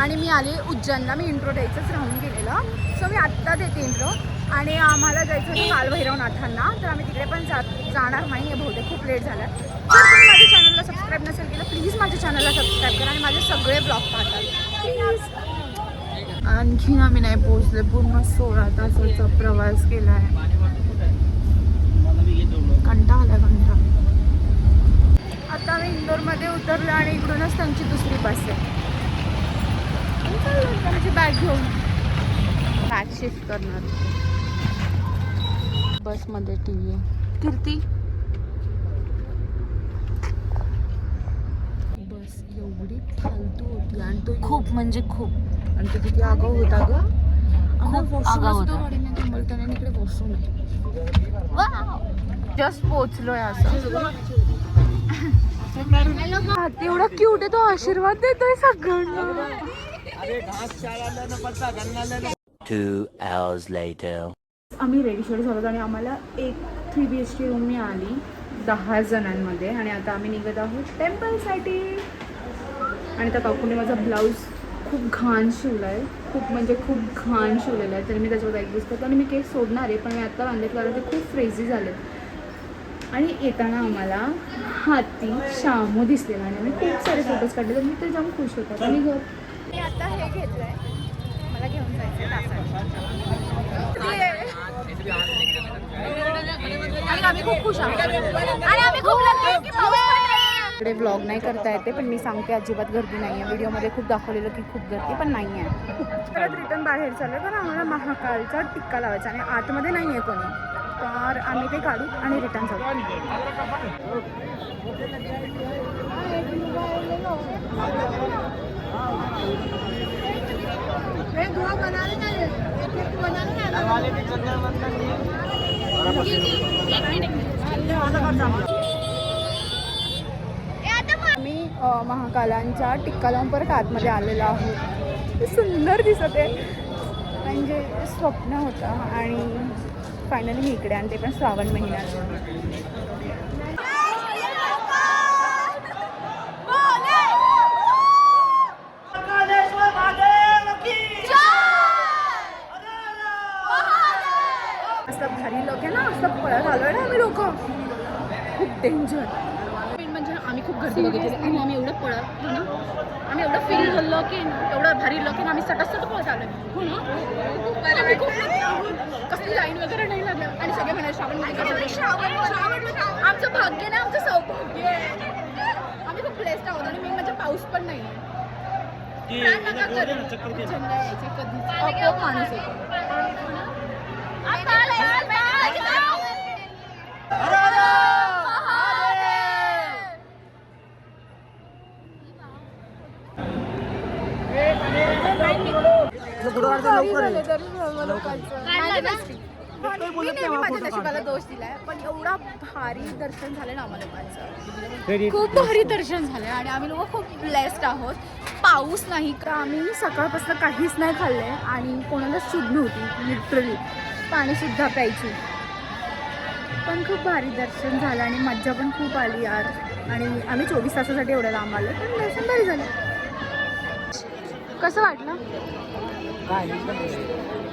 आणि मी आले उज्जैनला. मी इंट्रो द्यायचंच राहून गेलेलं, सो मी आत्ता देते इंट्रो. आणि आम्हाला जायचं होतं कालभैरवनाथांना, तर आम्ही तिकडे पण जाणार नाही आहे बहुतेक, खूप लेट झाला. जर तुम्ही माझ्या चॅनलला सबस्क्राईब नसेल केलं, प्लीज माझ्या चॅनलला सबस्क्राईब करा आणि माझे सगळे ब्लॉग पाहतात प्लीज. आणखीन आम्ही नाही पोहोचले, पूर्ण 16 तासाचा प्रवास केला आहे. कंटाळा आला कंटाळा. आता आम्ही इंदोरमध्ये उतरलो आणि इकडूनच त्यांची दुसरी बस आहे. त्यांची बॅग घेऊन बॅग शिफ्ट करणार. बसमध्ये टीव्ही आहे. कीर्ती, बस एवढी फालतू होती आणि तो खूप म्हणजे खूप, आणि तो किती आगाऊ होता ग. गाडीने थांबवलं त्याने, इकडे वॉशरूम आहे. जस्ट पोचलोय असं. एवढा क्यूट आहे तो, आशीर्वाद देतोय सगळ्यांना. 2 hours later. आम्ही रेडी शेड झालो आणि आम्हाला एक 3 BHK रूम मिळाली 10 जणांमध्ये. आणि आता आम्ही निघत आहोत टेम्पलसाठी. आणि त्या काकूने माझा ब्लाऊज खूप घाण शिवला आहे, खूप म्हणजे खूप घाण शिवलेला आहे. तरी मी त्याच्यावर ॲडजस्ट करतो आणि मी केस सोडणार आहे, पण मी आत्ता बांधलेत कारण ते खूप फ्रेझी झाले. आणि येताना आम्हाला हाती शामू दिसलेला आणि आम्ही खूप सारे फोटोज काढले, तर मी ते जाऊन खुश होतात. आणि घर मी आता हे घेतलं आहे, मला घेऊन जायचं आणि आम्ही खूप खुश आहोत. आणि आम्ही खूप इकडे व्लॉग नाही करता येते, पण मी सांगते अजिबात गर्दी नाही आहे. व्हिडिओमध्ये खूप दाखवलेलं की खूप गर्दी, पण नाही आहे. परत रिटर्न बाहेर चाललं, कारण आम्हाला महाकालचा टिक्का लावायचा आणि आतमध्ये नाही आहे कोणी, तर आम्ही ते काढू आणि रिटर्न जाऊ. आम्ही महाकालांचा टिक्का लावून परत आतमध्ये आलेलो आहोत. सुंदर दिसत आहे, म्हणजे स्वप्न होतं. आणि फायनली मी इकडे, आणि ते पण श्रावण महिन्यात. असं भारी लोक आहे ना, असं पळत आलोय ना आम्ही लोक, खूप डेंजर. म्हणजे आम्ही खूप गर्दी बघितली आणि आम्ही एवढं पळत ना, आम्ही एवढं फील झालं की एवढं भारी लोक आम्ही सटसट पळत आलो हो ना. कसली लाईन वगैरे नाही लागलं आणि सगळे म्हणाले श्रावण आमचं भाग्य नाही, आमचं सौभाग्य आहे. आम्ही खूप ब्लेस्ड आहोत. आणि मी म्हणजे पाऊस पण नाही आहे. माणूस माझ्या नशिबाला दोष दिलाय, पण एवढा भारी दर्शन झालं ना आम्हाला लोकांचं, खूप भारी दर्शन झालं. आणि आम्ही लोक खूप ब्लेस्ड आहोत. पाऊस नाही का, आम्ही सकाळपासून काहीच नाही खाल्लंय आणि कोणालाच शुद्ध नव्हती, लिटरली पाणीसुद्धा प्यायची. पण खूप भारी दर्शन झालं आणि मज्जा पण खूप आली यार. आणि आम्ही 24 तासासाठी एवढं लांब आलो, पण दर्शन भारी झालं. कसं वाटलं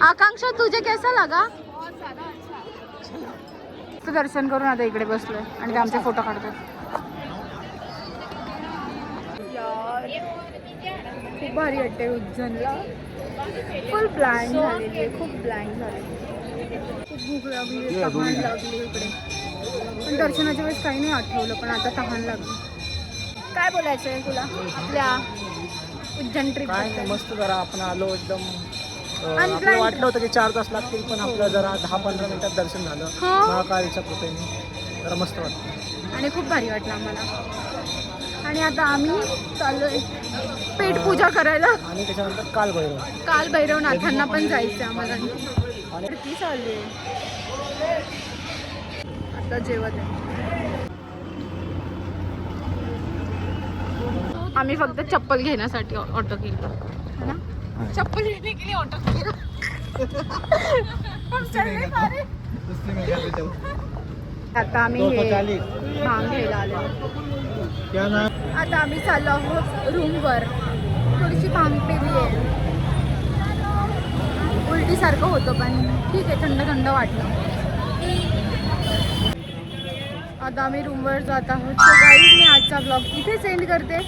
आकांक्षा, तुझे कैसा लगा? दर्शन करून आता इकडे बसलोय आणि ते आमचे फोटो काढतात. यार खूप भारी वाटते उज्जैनला. फुल ब्लँक झालेली आहे, खूप ब्लँक झालेली. खूप भूक लागली, तहान लागली इकडे. पण दर्शनाच्या वेळेस काही नाही आठवलं, पण आता तहान लागली. काय बोलायचं आहे तुला आपल्या उज्जैन ट्रिप? काय मस्त. जरा आपण आलो एकदम, आपल्याला वाटलं होतं की 4 तास लागतील, पण आपलं जरा 10-15 मिनिटात दर्शन झालं महाकाळीच्या कृपेने. जरा मस्त वाटतं. आणि खूप भारी वाटलं आम्हाला. आणि आता आम्ही चाललोय पेट पूजा करायला. आणि त्याच्यानंतर काल भैरव. काल भैरवनाथांना पण जायचं आम्हाला. आणि ती चालली आहे आता जेवत आहे. आम्ही फक्त चप्पल घेण्यासाठी ऑटो केलं है ना. चप्पल घेने के लिए ऑटो किया. हम चलने सारे. आता आम्ही हे भांग घ्यायला आलो. आता आम्ही चाललो आहोत रूमवर. थोडीशी भांग पेली आहे. उलटीसारखं होतं पण ठीक आहे, थंड थंड वाटलं. आता आम्ही रूमवर जात आहोत. सो गाईज मी आजचा ब्लॉग इथे सेंड करते.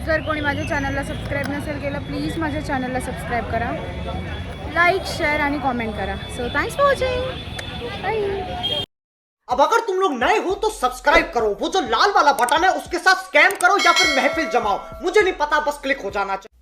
जर कोणी माझ्या चॅनलला सबस्क्राईब नसेल केलं प्लीज माझ्या चॅनलला सबस्क्राईब करा, लाईक शेअर आणि कॉमेंट करा. So thanks for watching. Bye. अब अगर तुम लोग नए हो तो सब्सक्राइब करो, वो जो लाल वाला बटन है उसके साथ स्कैम करो या फिर महफिल जमाओ, मुझे नहीं पता, बस क्लिक हो जाना चाहिए.